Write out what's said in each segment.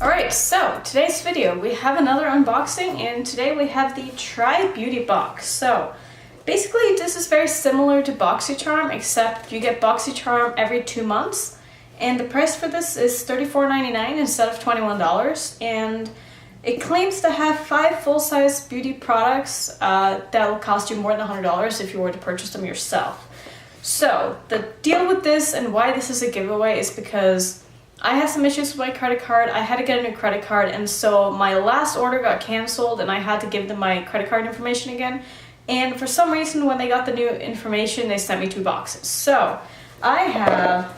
Alright, so today's video we have another unboxing, and today we have the Try Beauty box. So basically this is very similar to BoxyCharm, except you get BoxyCharm every 2 months, and the price for this is $34.99 instead of $21, and it claims to have 5 full-size beauty products that will cost you more than $100 if you were to purchase them yourself. So the deal with this and why this is a giveaway is because I had some issues with my credit card. I had to get a new credit card, and so my last order got canceled and I had to give them my credit card information again. And for some reason, when they got the new information, they sent me 2 boxes. So I have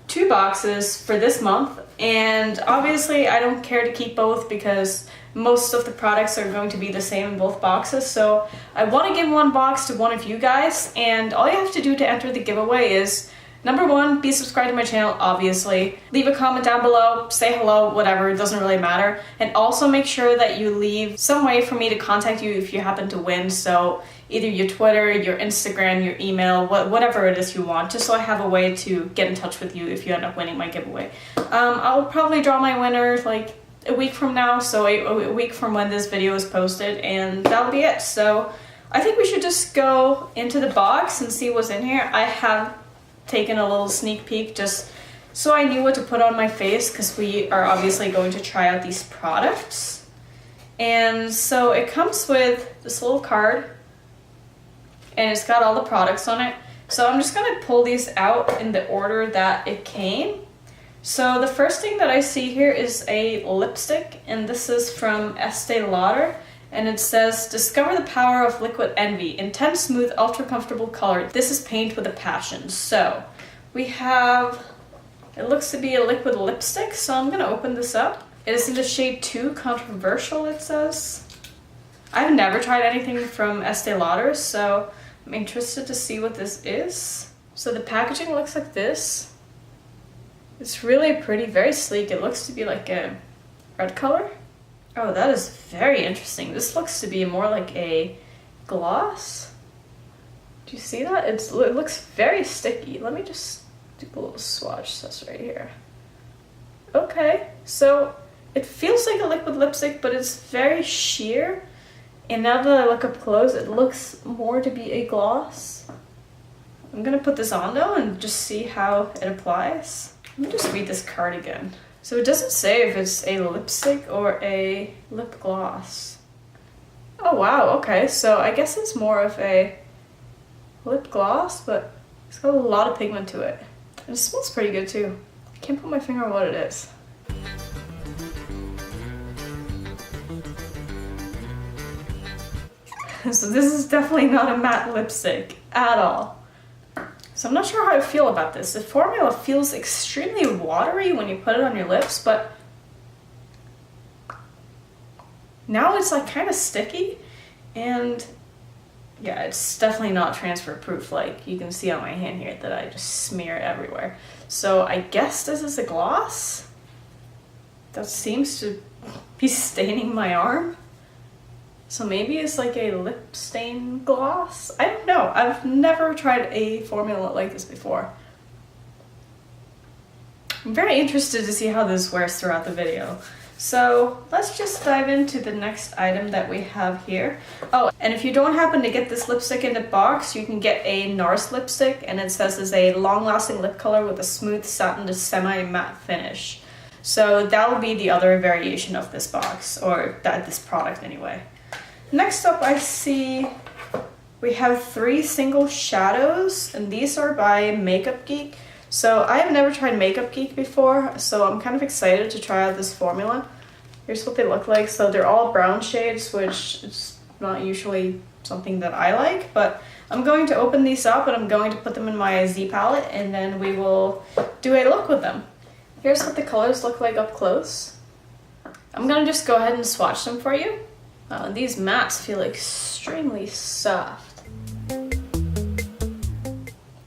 2 boxes for this month, and obviously I don't care to keep both because most of the products are going to be the same in both boxes. So I want to give one box to one of you guys, and all you have to do to enter the giveaway is number 1, be subscribed to my channel, obviously. Leave a comment down below, say hello, whatever, it doesn't really matter. And also make sure that you leave some way for me to contact you if you happen to win. So either your Twitter, your Instagram, your email, whatever it is you want, just so I have a way to get in touch with you if you end up winning my giveaway. I'll probably draw my winner like a week from now, so a week from when this video is posted, and that'll be it. So I think we should just go into the box and see what's in here. I have taken a little sneak peek just so I knew what to put on my face, because we are obviously going to try out these products. And so it comes with this little card, and it's got all the products on it. So I'm just going to pull these out in the order that it came. So the first thing that I see here is a lipstick, and this is from Estee Lauder. And it says, discover the power of liquid envy. Intense, smooth, ultra comfortable color. This is paint with a passion. So we have, it looks to be a liquid lipstick. So I'm going to open this up. It is in the shade 2, controversial, it says. I've never tried anything from Estee Lauder, so I'm interested to see what this is. So the packaging looks like this. It's really pretty, very sleek. It looks to be like a red color. Oh, that is very interesting. This looks to be more like a gloss. Do you see that? It looks very sticky. Let me just do a little swatch test right here. Okay, so it feels like a liquid lipstick, but it's very sheer. And now that I look up close, it looks more to be a gloss. I'm gonna put this on though and just see how it applies. Let me just read this card again. So it doesn't say if it's a lipstick or a lip gloss. Oh wow, okay, so I guess it's more of a lip gloss, but it's got a lot of pigment to it. And it smells pretty good too. I can't put my finger on what it is. So this is definitely not a matte lipstick at all. So I'm not sure how I feel about this. The formula feels extremely watery when you put it on your lips, but now it's like kind of sticky, and yeah, it's definitely not transfer proof. Like you can see on my hand here that I just smear it everywhere. So I guess this is a gloss that seems to be staining my arm. So maybe it's like a lip stain gloss? I don't know. I've never tried a formula like this before. I'm very interested to see how this wears throughout the video. So let's just dive into the next item that we have here. Oh, and if you don't happen to get this lipstick in the box, you can get a NARS lipstick, and it says it's a long-lasting lip color with a smooth satin to semi-matte finish. So that will be the other variation of this box, or this product anyway. Next up, I see we have 3 single shadows, and these are by Makeup Geek. So I have never tried Makeup Geek before, so I'm kind of excited to try out this formula. Here's what they look like. So they're all brown shades, which is not usually something that I like, but I'm going to open these up and I'm going to put them in my Z palette, and then we will do a look with them. Here's what the colors look like up close. I'm gonna just go ahead and swatch them for you. These mattes feel extremely soft.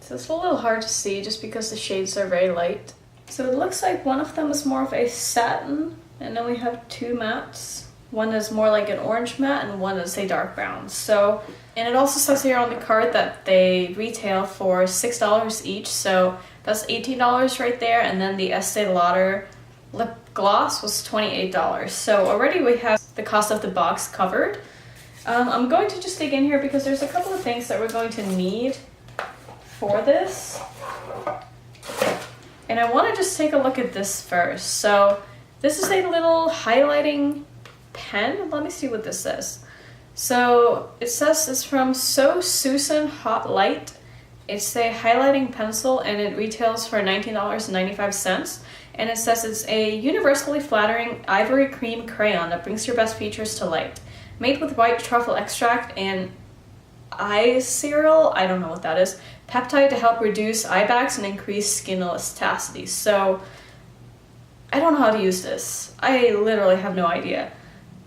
So it's a little hard to see just because the shades are very light. So it looks like one of them is more of a satin, and then we have 2 mattes. One is more like an orange matte and one is a dark brown. So, and it also says here on the card that they retail for $6 each, so that's $18 right there. And then the Estee Lauder lip gloss was $28. So already we have the cost of the box covered. I'm going to just dig in here because there's a couple of things that we're going to need for this. And I want to just take a look at this first. So this is a little highlighting pen. Let me see what this says. So it says it's from So Susan Hot Light. It's a highlighting pencil and it retails for $19.95. And it says it's a universally flattering ivory cream crayon that brings your best features to light. Made with white truffle extract and eye cereal, I don't know what that is, peptide to help reduce eye bags and increase skin elasticity. So I don't know how to use this. I literally have no idea.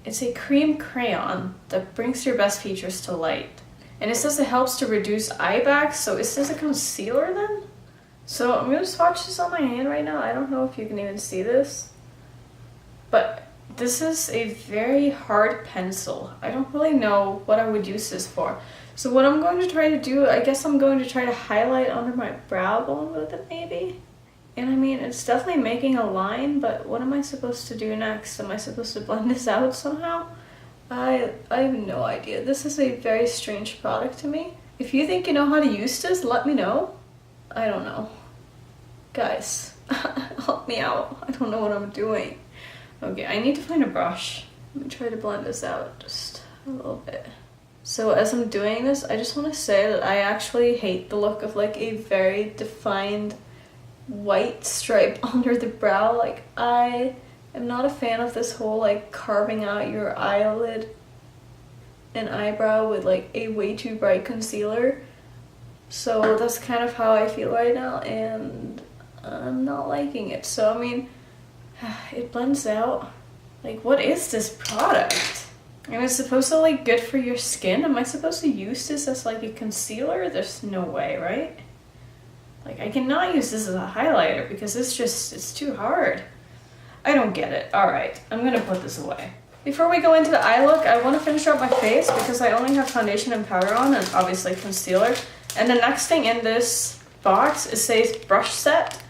It's a cream crayon that brings your best features to light. And it says it helps to reduce eye bags, so is this a concealer then? So I'm gonna swatch this on my hand right now. I don't know if you can even see this, but this is a very hard pencil. I don't really know what I would use this for. So what I'm going to try to do, I guess I'm going to try to highlight under my brow bone with it maybe. And I mean, it's definitely making a line, but what am I supposed to do next? Am I supposed to blend this out somehow? I have no idea. This is a very strange product to me. If you think you know how to use this, let me know. I don't know. Guys, help me out. I don't know what I'm doing. Okay, I need to find a brush. Let me try to blend this out just a little bit. So as I'm doing this, I just want to say that I actually hate the look of like a very defined white stripe under the brow. Like, I am not a fan of this whole like carving out your eyelid and eyebrow with like a way too bright concealer. So that's kind of how I feel right now, and I'm not liking it. So I mean, it blends out. Like, what is this product? And it's supposed to like good for your skin. Am I supposed to use this as like a concealer? There's no way, right? Like, I cannot use this as a highlighter because it's too hard. I don't get it. All right, I'm gonna put this away. Before we go into the eye look, I want to finish up my face because I only have foundation and powder on and obviously concealer. And the next thing in this box is a brush set.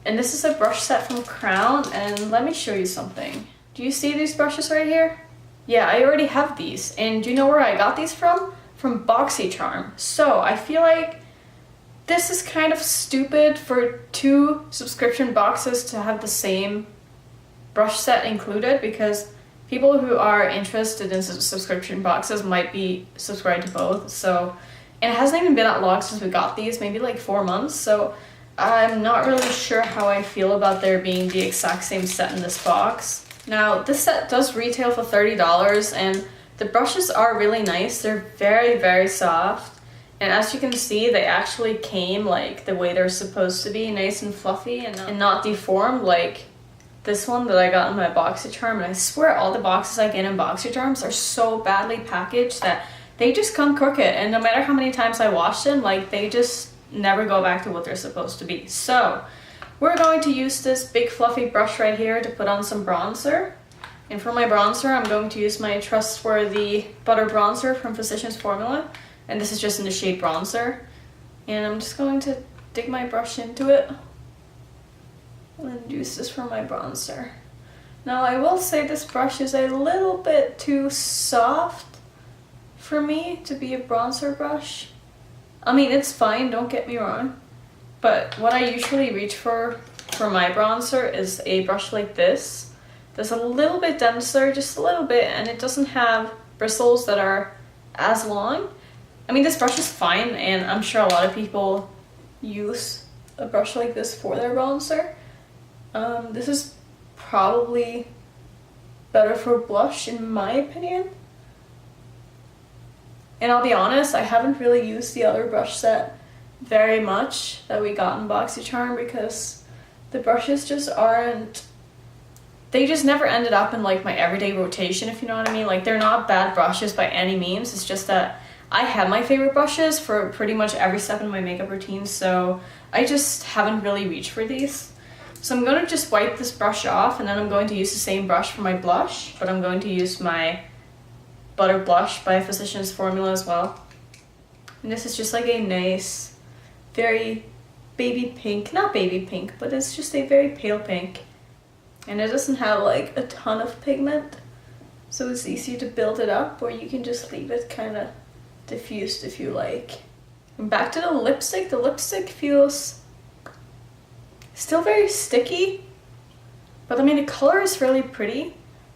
And this is a brush set from Crown, and let me show you something. Do you see these brushes right here? Yeah, I already have these. And do you know where I got these from? From BoxyCharm. So I feel like this is kind of stupid for 2 subscription boxes to have the same brush set included, because people who are interested in subscription boxes might be subscribed to both. So, and it hasn't even been that long since we got these, maybe like 4 months. So I'm not really sure how I feel about there being the exact same set in this box. Now, this set does retail for $30, and the brushes are really nice. They're very, very soft. And as you can see, they actually came like the way they're supposed to be, nice and fluffy and not deformed like this one that I got in my BoxyCharm. And I swear all the boxes I get in BoxyCharms are so badly packaged that they just come crooked. And no matter how many times I wash them, like, they just never go back to what they're supposed to be. So we're going to use this big fluffy brush right here to put on some bronzer. And for my bronzer, I'm going to use my trustworthy butter bronzer from Physicians Formula. And this is just in the shade bronzer. And I'm just going to dig my brush into it and use this for my bronzer. Now, I will say this brush is a little bit too soft for me to be a bronzer brush. I mean, it's fine, don't get me wrong, but what I usually reach for my bronzer is a brush like this. That's a little bit denser, just a little bit, and it doesn't have bristles that are as long. I mean, this brush is fine, and I'm sure a lot of people use a brush like this for their bronzer. This is probably better for blush in my opinion. And I'll be honest, I haven't really used the other brush set very much that we got in BoxyCharm because the brushes just aren't, they just never ended up in like my everyday rotation, if you know what I mean. Like, they're not bad brushes by any means. It's just that I have my favorite brushes for pretty much every step in my makeup routine, so I just haven't really reached for these. So I'm going to just wipe this brush off, and then I'm going to use the same brush for my blush, but I'm going to use my Butter Blush by Physicians Formula as well. And this is just like a nice, very baby pink, not baby pink, but it's just a very pale pink. And it doesn't have like a ton of pigment, so it's easy to build it up, or you can just leave it kind of diffused if you like. And back to the lipstick. The lipstick feels still very sticky, but I mean the color is really pretty,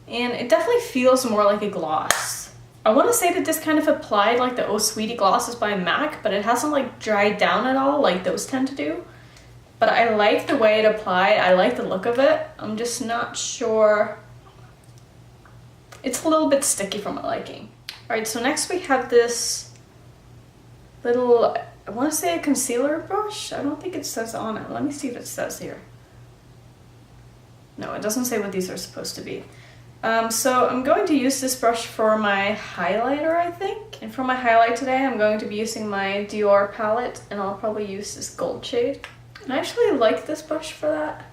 and it definitely feels more like a gloss. I want to say that this kind of applied like the Oh Sweetie glosses by MAC, but it hasn't like dried down at all like those tend to do. But I like the way it applied. I like the look of it. I'm just not sure. It's a little bit sticky for my liking. Alright, so next we have this little, I want to say a concealer brush. I don't think it says on it. Let me see if it says here. No, it doesn't say what these are supposed to be. So I'm going to use this brush for my highlighter, I think. And for my highlight today, I'm going to be using my Dior palette, and I'll probably use this gold shade. And I actually like this brush for that.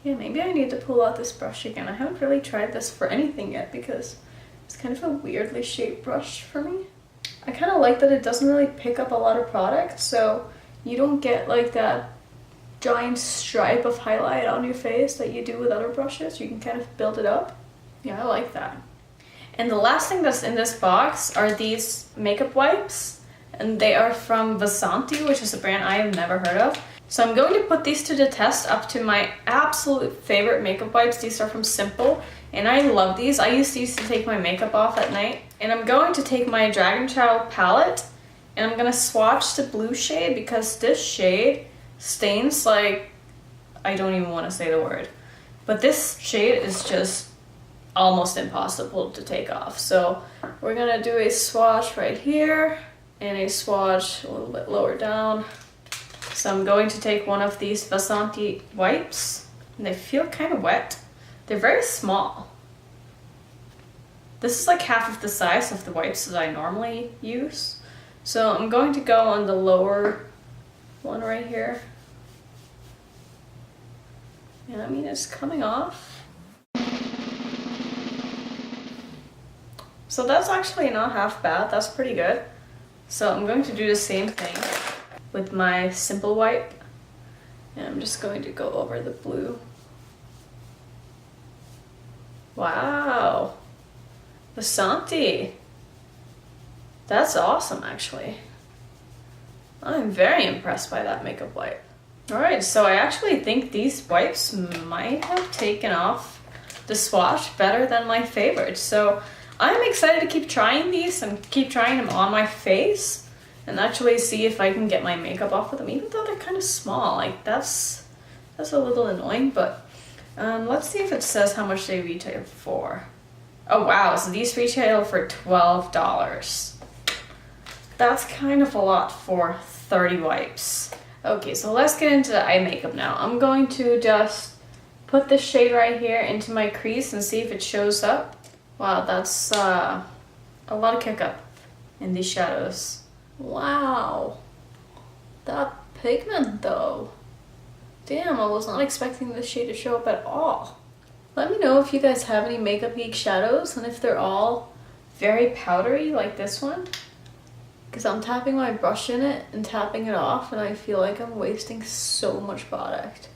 Yeah, maybe I need to pull out this brush again. I haven't really tried this for anything yet because it's kind of a weirdly shaped brush for me. I kind of like that it doesn't really pick up a lot of product, so you don't get like that giant stripe of highlight on your face that you do with other brushes. You can kind of build it up. Yeah, I like that. And the last thing that's in this box are these makeup wipes, and they are from Vasanti, which is a brand I have never heard of. So I'm going to put these to the test up to my absolute favorite makeup wipes. These are from Simple, and I love these. I use these to take my makeup off at night. And I'm going to take my Dragon Child palette, and I'm going to swatch the blue shade because this shade stains like, I don't even want to say the word, but this shade is just almost impossible to take off. So we're gonna do a swatch right here and a swatch a little bit lower down. So I'm going to take one of these Vasanti wipes, and they feel kind of wet. They're very small. This is like half of the size of the wipes that I normally use. So I'm going to go on the lower one right here. And I mean, it's coming off. So that's actually not half bad. That's pretty good. So I'm going to do the same thing with my Simple wipe. And I'm just going to go over the blue. Wow. Vasanti. That's awesome, actually. I'm very impressed by that makeup wipe. Alright, so I actually think these wipes might have taken off the swatch better than my favorites. So I'm excited to keep trying these and keep trying them on my face and actually see if I can get my makeup off with them, even though they're kind of small. Like that's a little annoying, but let's see if it says how much they retail for. Oh wow, so these retail for $12. That's kind of a lot for 30 wipes. Okay, so let's get into the eye makeup now. I'm going to just put this shade right here into my crease and see if it shows up. Wow, that's a lot of kick up in these shadows. Wow, that pigment though. Damn, I was not expecting this shade to show up at all. Let me know if you guys have any Makeup Geek shadows and if they're all very powdery like this one. Because I'm tapping my brush in it and tapping it off, and I feel like I'm wasting so much product.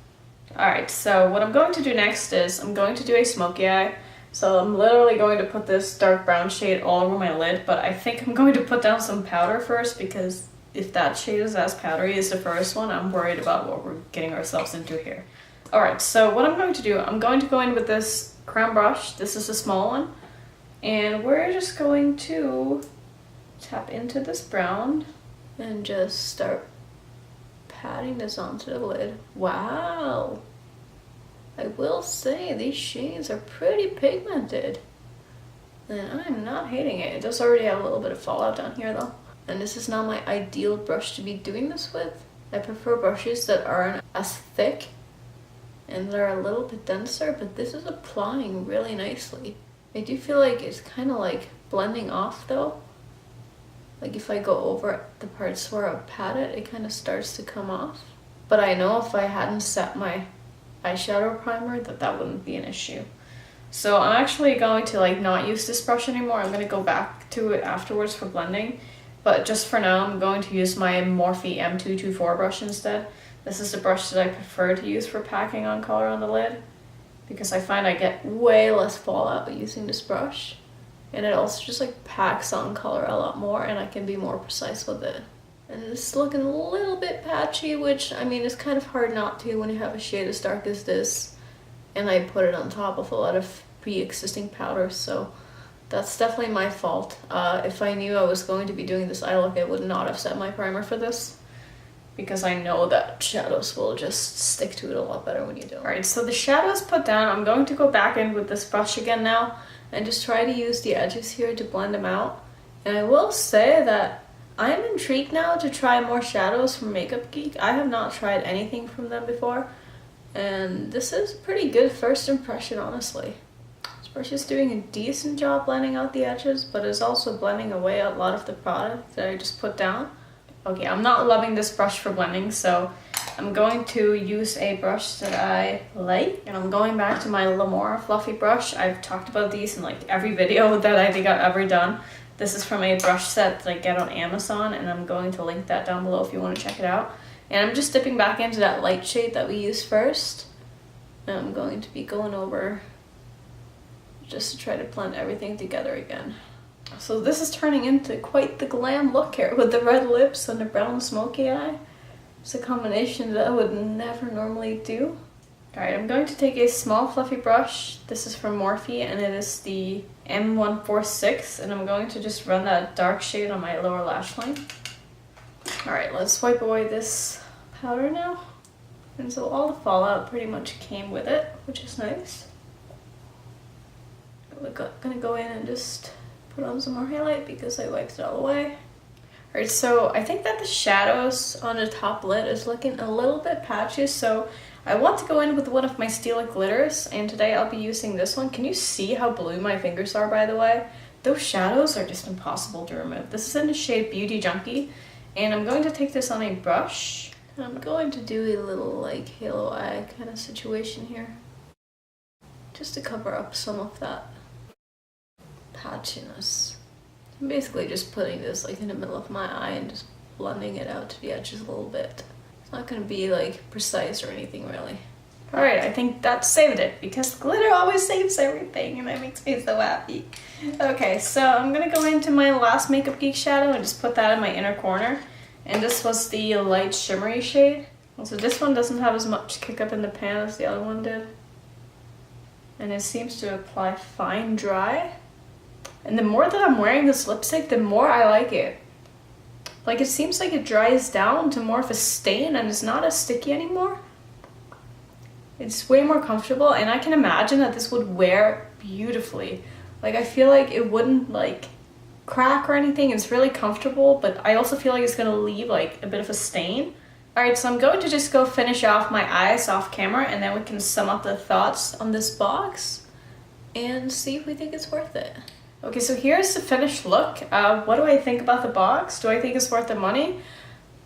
Alright, so what I'm going to do next is I'm going to do a smoky eye. So I'm literally going to put this dark brown shade all over my lid, but I think I'm going to put down some powder first, because if that shade is as powdery as the first one, I'm worried about what we're getting ourselves into here. Alright, so what I'm going to do, I'm going to go in with this crown brush. This is a small one. And we're just going to tap into this brown and just start patting this onto the lid. Wow! I will say these shades are pretty pigmented. And I'm not hating it. It does already have a little bit of fallout down here though. And this is not my ideal brush to be doing this with. I prefer brushes that aren't as thick and they're a little bit denser, but this is applying really nicely. I do feel like it's kind of like blending off though. Like if I go over the parts where I pat it, it kind of starts to come off. but I know if I hadn't set my eyeshadow primer that wouldn't be an issue. So I'm actually going to like not use this brush anymore. I'm going to go back to it afterwards for blending. But just for now, I'm going to use my Morphe M224 brush instead. This is the brush that I prefer to use for packing on color on the lid, because I find I get way less fallout using this brush. And it also just like packs on color a lot more, and I can be more precise with it. And it's looking a little bit patchy, which I mean, it's kind of hard not to when you have a shade as dark as this. And I put it on top of a lot of pre-existing powders, so that's definitely my fault. If I knew I was going to be doing this eye look, I would not have set my primer for this, because I know that shadows will just stick to it a lot better when you do. Alright, so the shadow's put down. I'm going to go back in with this brush again now and just try to use the edges here to blend them out. And I will say that I am intrigued now to try more shadows from Makeup Geek. I have not tried anything from them before, and this is a pretty good first impression, honestly. This brush is doing a decent job blending out the edges, but is also blending away a lot of the product that I just put down. Okay, I'm not loving this brush for blending, so I'm going to use a brush that I like. And I'm going back to my Lamora fluffy brush. I've talked about these in like every video that I think I've ever done. This is from a brush set that I get on Amazon, and I'm going to link that down below if you want to check it out. And I'm just dipping back into that light shade that we used first. And I'm going to be going over just to try to blend everything together again. So this is turning into quite the glam look here with the red lips and the brown smoky eye. It's a combination that I would never normally do. Alright, I'm going to take a small fluffy brush. This is from Morphe, and it is the M146, and I'm going to just run that dark shade on my lower lash line. Alright, let's wipe away this powder now. And so all the fallout pretty much came with it, which is nice. We're gonna go in and just put on some more highlight because I wiped it all away. Alright, so I think that the shadows on the top lid is looking a little bit patchy, so I want to go in with one of my Stila glitters, and today I'll be using this one. Can you see how blue my fingers are, by the way? Those shadows are just impossible to remove. This is in the shade Beauty Junkie, and I'm going to take this on a brush. And I'm going to do a little like halo eye kind of situation here, just to cover up some of that patchiness. I'm basically just putting this like in the middle of my eye and just blending it out to the edges a little bit. It's not going to be like precise or anything really. Alright, I think that saved it, because glitter always saves everything and that makes me so happy. Okay, so I'm going to go into my last Makeup Geek shadow and just put that in my inner corner. And this was the light shimmery shade. So this one doesn't have as much kick up in the pan as the other one did. And it seems to apply fine dry. And the more that I'm wearing this lipstick, the more I like it. Like, it seems like it dries down to more of a stain and it's not as sticky anymore. It's way more comfortable, and I can imagine that this would wear beautifully. Like, I feel like it wouldn't like crack or anything. It's really comfortable, but I also feel like it's gonna leave like a bit of a stain. Alright, so I'm going to just go finish off my eyes off camera, and then we can sum up the thoughts on this box and see if we think it's worth it. Okay, so here's the finished look. What do I think about the box? Do I think it's worth the money?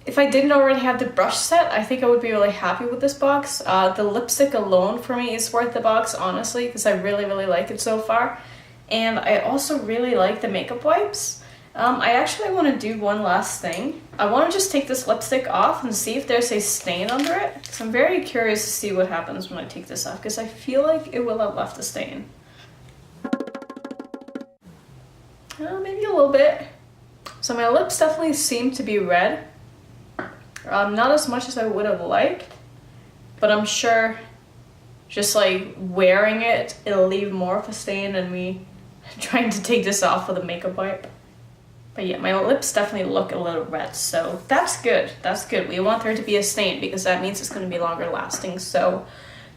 If I didn't already have the brush set, I think I would be really happy with this box. The lipstick alone for me is worth the box, honestly, because I really, really like it so far. And I also really like the makeup wipes. I actually want to do one last thing. I want to just take this lipstick off and see if there's a stain under it, because I'm very curious to see what happens when I take this off, because I feel like it will have left a stain. Maybe a little bit. So my lips definitely seem to be red. Not as much as I would have liked, but I'm sure just like wearing it, it'll leave more of a stain than me trying to take this off with a makeup wipe. But yeah, my lips definitely look a little red, so that's good. That's good. We want there to be a stain because that means it's going to be longer lasting. So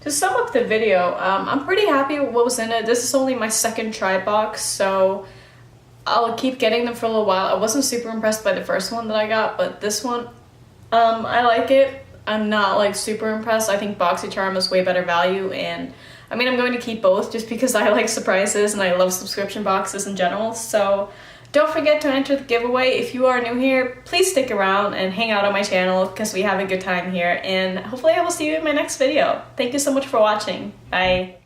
to sum up the video, I'm pretty happy with what was in it. This is only my second try box, so I'll keep getting them for a little while. I wasn't super impressed by the first one that I got, but this one, I like it. I'm not like super impressed. I think BoxyCharm is way better value, and I mean, I'm going to keep both just because I like surprises and I love subscription boxes in general. So don't forget to enter the giveaway. If you are new here, please stick around and hang out on my channel because we have a good time here, and hopefully I will see you in my next video. Thank you so much for watching. Bye.